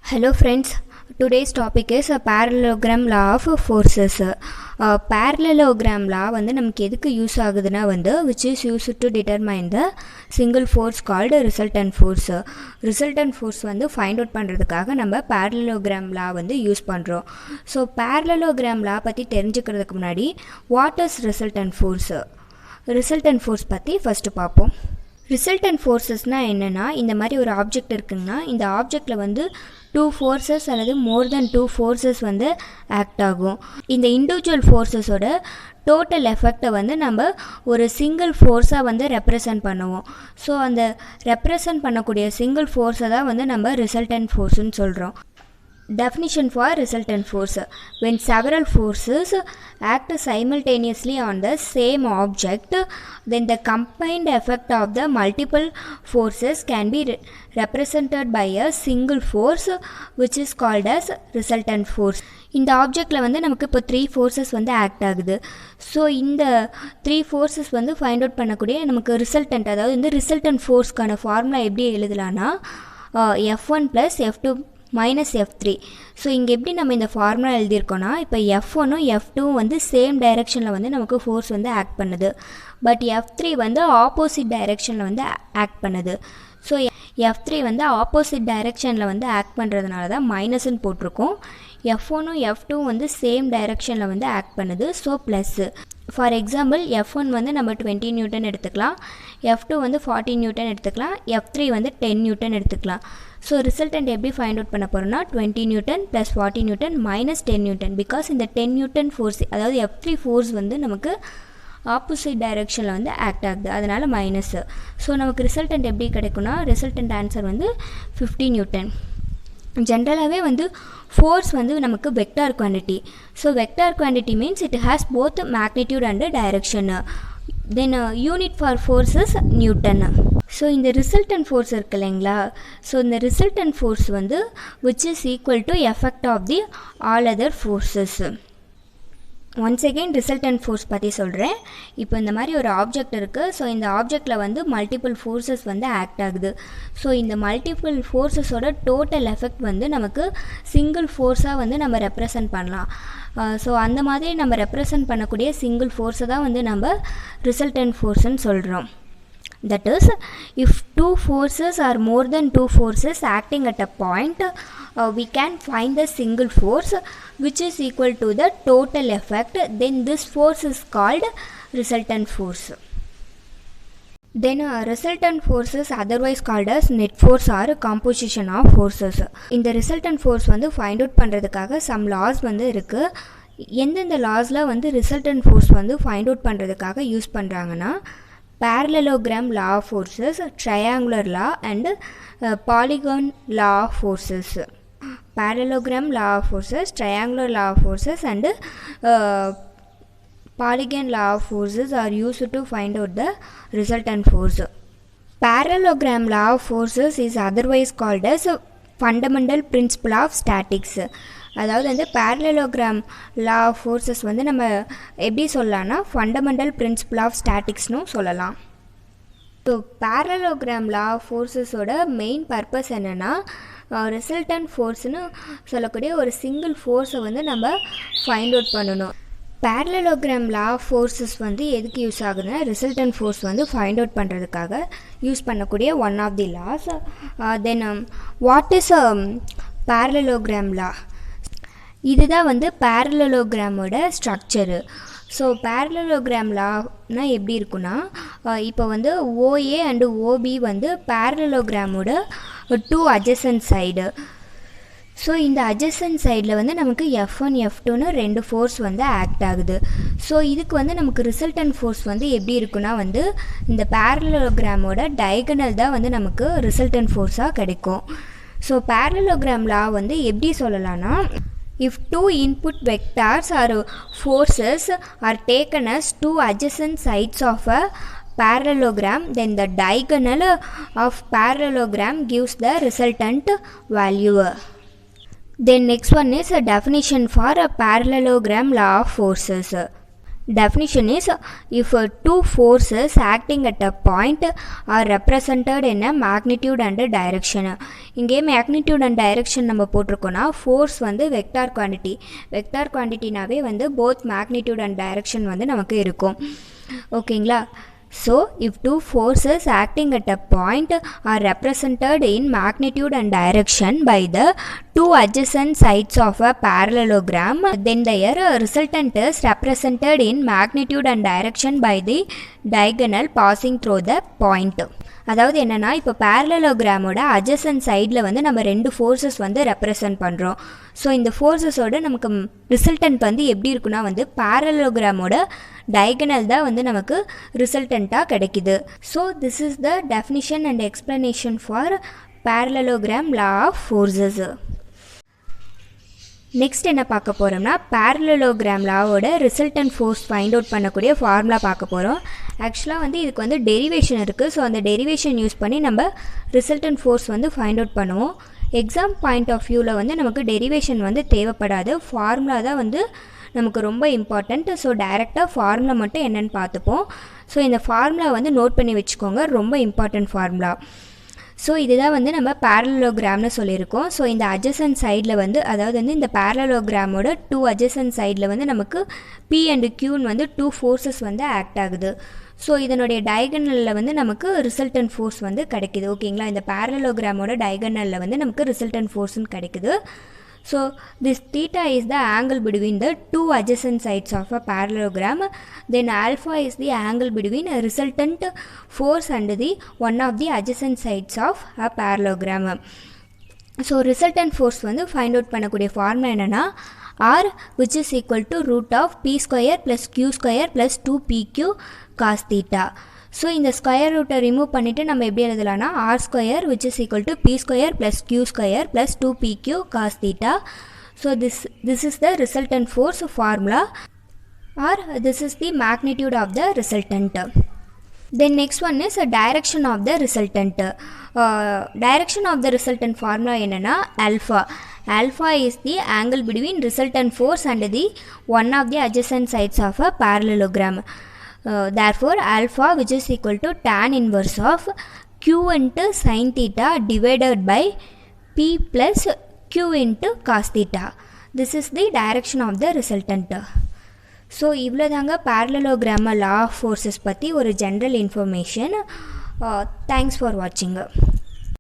Hello friends, today's topic is a parallelogram law of forces. Parallelogram law வந்து நமக்கு எதுக்கு use ஆகுதுன்னா which is used to determine the single force called resultant force. Resultant force find out பண்ணுறதுக்காக நம்ம parallelogram law use பண்ணுறோம். So parallelogram law பற்றி தெரிஞ்சுக்கிறதுக்கு முன்னாடி what is resultant force? Resultant force பற்றி ஃபஸ்ட்டு பார்ப்போம். ரிசல்டன்ட் ஃபோர்ஸஸ்னால் என்னென்னா, இந்த மாதிரி ஒரு ஆப்ஜெக்ட் இருக்குங்கன்னா இந்த ஆப்ஜெக்டில் டூ ஃபோர்ஸஸ் அல்லது மோர் தென் டூ ஃபோர்ஸஸ் ஆக்ட் ஆகும். இந்த இண்டிவிஜுவல் ஃபோர்ஸஸோட டோட்டல் எஃபெக்டை நம்ம ஒரு சிங்கிள் ஃபோர்ஸாக ரெப்ரசன்ட் பண்ணுவோம். ஸோ அந்த ரெப்ரசன்ட் பண்ணக்கூடிய சிங்கிள் ஃபோர்ஸை தான் நம்ம ரிசல்டன்ட் ஃபோர்ஸ்னு சொல்கிறோம். Definition for resultant force: when several forces act simultaneously on the same object, then the combined effect of the multiple forces can be represented by a single force, which is called as resultant force. இந்த ஆப்ஜெக்டில் நமக்கு இப்போ 3 forces act ஆகுது. So இந்த 3 forces find out பண்ணக்கூடிய நமக்கு resultant, அதாவது இந்த resultant ஃபோர்ஸ்க்கான formula எப்படி எழுதலான்னா F1 + F2 - F3. ஸோ இங்கே எப்படி நம்ம இந்த ஃபார்முலா எழுதியிருக்கோன்னா, இப்போ F1ம் F2ம் சேம் டைரெக்ஷனில் நமக்கு ஃபோர்ஸ் ஆக்ட் பண்ணுது. பட் F3 ஆப்போசிட் டைரெக்ஷனில் ஆக்ட் பண்ணுது. ஸோ F3 ஆப்போசிட் டைரெக்ஷனில் ஆக்ட் பண்ணுறதுனால தான் மைனஸ்ன்னு போட்டிருக்கோம். F1ம் F2ம் சேம் டைரெக்ஷனில் ஆக்ட் பண்ணுது. So plus. For example F1 நம்ம 20 நியூட்டன் எடுத்துக்கலாம், F2 40 நியூட்டன் எடுத்துக்கலாம், F3 10 நியூட்டன் எடுத்துக்கலாம். ஸோ ரிசல்டன்ட் எப்படி ஃபைண்ட் அவுட் பண்ண போகிறோம்னா 20 Newton plus 40 Newton minus 10 Newton. Because இந்த 10 நியூட்டன் ஃபோர்ஸ், அதாவது F3 ஃபோர்ஸ் நமக்கு ஆப்போசிட் டைரெக்ஷனில் ஆக்ட் ஆகுது, அதனால் மைனஸு. ஸோ நமக்கு ரிசல்டன்ட் எப்படி கிடைக்கும்னா, ரிசல்டன்ட் ஆன்சர் 50 நியூட்டன். ஜென்ரலாகவே ஃபோர்ஸ் நமக்கு vector quantity. So vector quantity means it has both magnitude and direction. Then unit for force is newton. So இந்த ரிசல்டன்ட் ஃபோர்ஸ் இருக்கு இல்லைங்களா, ஸோ இந்த resultant force which is equal to effect of the all other forces. Once again resultant force பற்றி சொல்கிறேன். இப்போ இந்த மாதிரி ஒரு ஆப்ஜெக்ட் இருக்குது. ஸோ இந்த ஆப்ஜெக்டில் மல்டிபிள் ஃபோர்ஸஸ் ஆக்ட் ஆகுது. ஸோ இந்த மல்டிபிள் ஃபோர்ஸஸோட டோட்டல் எஃபெக்ட் நமக்கு சிங்கிள் ஃபோர்ஸாக நம்ம ரெப்ரசன்ட் பண்ணலாம். ஸோ அந்த மாதிரி நம்ம ரெப்ரசன்ட் பண்ணக்கூடிய சிங்கிள் ஃபோர்ஸை தான் நம்ம ரிசல்டன்ட் ஃபோர்ஸ்ன்னு சொல்கிறோம். That is, if two forces or more than two forces acting at a point, we can find the single force which is equal to the total effect. Then this force is called resultant force. Then resultant force is otherwise called as net force or composition of forces. இந்த resultant force find out பண்ணுறதுக்காக some laws இருக்குது. எந்தெந்த லாஸில் resultant force find out பண்ணுறதுக்காக use பண்ணுறாங்கன்னா, Parallelogram Law of Forces, Triangular Law and Polygon Law of Forces. Parallelogram Law of Forces, Triangular Law of Forces and Polygon Law of Forces are used to find out the resultant force. Parallelogram Law of Forces is otherwise called as Fundamental Principle of Statics. அதாவது parallelogram law of forces நம்ம எப்படி சொல்லலாம்னா fundamental principal of ஸ்டாட்டிக்ஸ்னு சொல்லலாம். So parallelogram law of forcesோட main purpose என்னென்னா, resultant ஃபோர்ஸ்னு சொல்லக்கூடிய ஒரு சிங்கிள் ஃபோர்ஸை நம்ம ஃபைண்ட் அவுட் பண்ணணும். parallelogram law of forces எதுக்கு யூஸ் ஆகுதுன்னா, ரிசல்டன்ட் ஃபோர்ஸ் ஃபைண்ட் அவுட் பண்ணுறதுக்காக யூஸ் பண்ணக்கூடிய one of the laws. Then what is parallelogram law? இதுதான் parallelogram-ஓட ஸ்ட்ரக்சரு. ஸோ parallelogram lawனா எப்படி இருக்குன்னா, இப்போ OA அண்டு OB parallelogram-ஓட 2 adjacent சைடு. ஸோ இந்த adjacent சைடில் நமக்கு F1 F2ன்னு 2 ஃபோர்ஸ் ஆக்ட் ஆகுது. ஸோ இதுக்கு நமக்கு ரிசல்டன்ட் ஃபோர்ஸ் எப்படி இருக்குன்னா, இந்த parallelogram-ஓட டயகனல் தான் நமக்கு ரிசல்டன்ட் ஃபோர்ஸாக கிடைக்கும். ஸோ parallelogram law எப்படி சொல்லலாம்னா, if two input vectors or forces are taken as two adjacent sides of a parallelogram, then the diagonal of parallelogram gives the resultant value. Then next one is a definition for a parallelogram law of forces. Definition is if two forces acting at a point are represented in a magnitude and direction. இங்கே magnitude and direction நம்ம போட்டிருக்கோம்னா force வந்து vector quantity நாவே வந்து both magnitude and direction வந்து நமக்கு இருக்கும். ஓகேங்களா? So, if two forces acting at a point are represented in magnitude and direction by the two adjacent sides of a parallelogram, then their resultant is represented in magnitude and direction by the diagonal passing through the point. அதாவது என்னன்னா இப்போ பேரலோகிராமோட adjacent சைடில் வந்து நம்ம ரெண்டு forces வந்து represent பண்ணுறோம். So இந்த ஃபோர்ஸஸோட நமக்கு ரிசல்டன்ட் வந்து எப்படி இருக்குன்னா வந்து பேரலோகிராமோட டயகனல் தான் வந்து நமக்கு ரிசல்டண்ட்டாக கிடைக்குது. So this is the definition and explanation for parallelogram law of forces. Next என்ன பார்க்க போகிறோம்னா parallelogram லாவோட ரிசல்டன்ட் ஃபோர்ஸ் ஃபைண்ட் அவுட் பண்ணக்கூடிய ஃபார்முலா பார்க்க போகிறோம். ஆக்சுவலாக வந்து இதுக்கு வந்து டெரிவேஷன் இருக்குது. ஸோ அந்த டெரிவேஷன் யூஸ் பண்ணி நம்ம ரிசல்டன்ட் ஃபோர்ஸ் வந்து ஃபைண்ட் அவுட் பண்ணுவோம். எக்ஸாம் பாயிண்ட் ஆஃப் வியூவில் வந்து நமக்கு டெரிவேஷன் வந்து தேவைப்படாது, ஃபார்முலா தான் வந்து நமக்கு ரொம்ப இம்பார்ட்டண்ட். ஸோ டைரெக்டாக ஃபார்முலா மட்டும் என்னென்னு பார்த்துப்போம். ஸோ இந்த ஃபார்முலா வந்து நோட் பண்ணி வச்சுக்கோங்க, ரொம்ப இம்பார்ட்டண்ட் ஃபார்முலா. ஸோ இதுதான் வந்து நம்ம பேரலோகிராம்னு சொல்லியிருக்கோம். ஸோ இந்த அட்ஜசன்ட் சைடில் வந்து அதாவது வந்து இந்த பேரலோகிராமோட டூ அட்ஜசன்ட் சைடில் வந்து நமக்கு P அண்ட் Qன்னு வந்து டூ ஃபோர்ஸஸ் வந்து ஆக்ட் ஆகுது. ஸோ இதனுடைய டயகனலில் வந்து நமக்கு ரிசல்டன்ட் ஃபோர்ஸ் வந்து கிடைக்குது. ஓகேங்களா? இந்த பேரலோகிராமோட டயகனலில் வந்து நமக்கு ரிசல்டன்ட் ஃபோர்ஸ்னு கிடைக்குது. So this theta is the angle between the two adjacent sides of a parallelogram. Then alpha is the angle between a resultant force and the one of the adjacent sides of a parallelogram. So resultant force வந்து find out பண்ணக்கூடிய formula என்னன்னா R which is equal to root of P square plus Q square plus 2PQ cos theta. So இந்த square ரூட்டை remove பண்ணிவிட்டு நம்ம எப்படி எழுதலாம்னா R square which is equal to P square plus Q square plus 2PQ cos theta. So this is the resultant force formula or this is the magnitude of the resultant. Then next one is direction of the resultant. Direction of the resultant formula என்னென்னா alpha. Alpha is the angle between resultant force and the one of the adjacent sides of a parallelogram. Therefore alpha which is equal to tan inverse of Q into sin theta divided by P plus Q into cos theta. This is the direction of the resultant. So இவ்வளோதாங்க parallelogram law of forces பற்றி ஒரு general information. Thanks for watching.